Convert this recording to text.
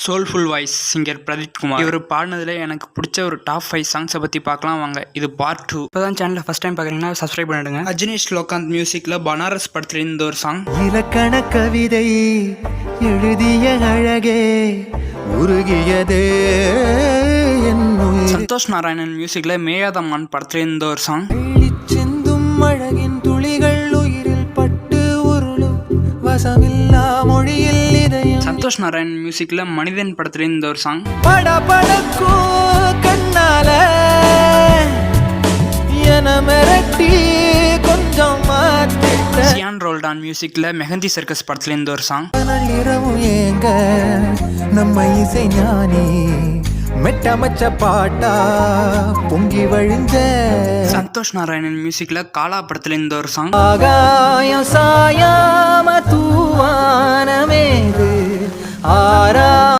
Soulful voice singer Pradeep Kumar. இவர் பாடினதுல எனக்கு பிடிச்ச ஒரு டாப் 5 சாங்ஸை பற்றி பார்க்கலாம் வாங்க. இது பார்ட் 2. இப்போ தான் சேனலில் ஃபஸ்ட் டைம் பார்க்குறீங்கன்னா சப்ஸ்கிரைப் பண்ணிடுங்க. அஜினேஷ் லோகாந்த் மியூசிக்கில் பனாரஸ் படத்துல இந்த ஒரு சாங். இலக்கண கவிதை எழுதிய அழகே உருகியதே. சந்தோஷ் நாராயணன் மியூசிக்கில் மேயாதம்மான் படத்துல இந்த ஒரு சாங். சிந்தும் அழகின் துளிகள் உயிரில் பட்டு உருளும் வசமில்லா மொழியில் இதயம். சந்தோஷ் நாராயணன் மியூசிக்கில் மனிதன் படத்துல இந்த ஒரு சாங். படபடக்கோ கண்ணால என மிரட்டி கொஞ்சம் மாத்திட்ட. சியான் ரோல்டான் மியூசிக்கில் மெஹந்தி சர்க்கஸ் படத்துல இந்த ஒரு சாங். இரவு ஏங்க நம்ம இசை ஞானி மெட்டமச்ச பாட்டா பொங்கி வழிஞ்ச. சந்தோஷ் நாராயணன் மியூசிக்ல காலா படத்துல இந்த ஒரு சாங். ஆகாயம் சாயாம தூவானமேது ஆரா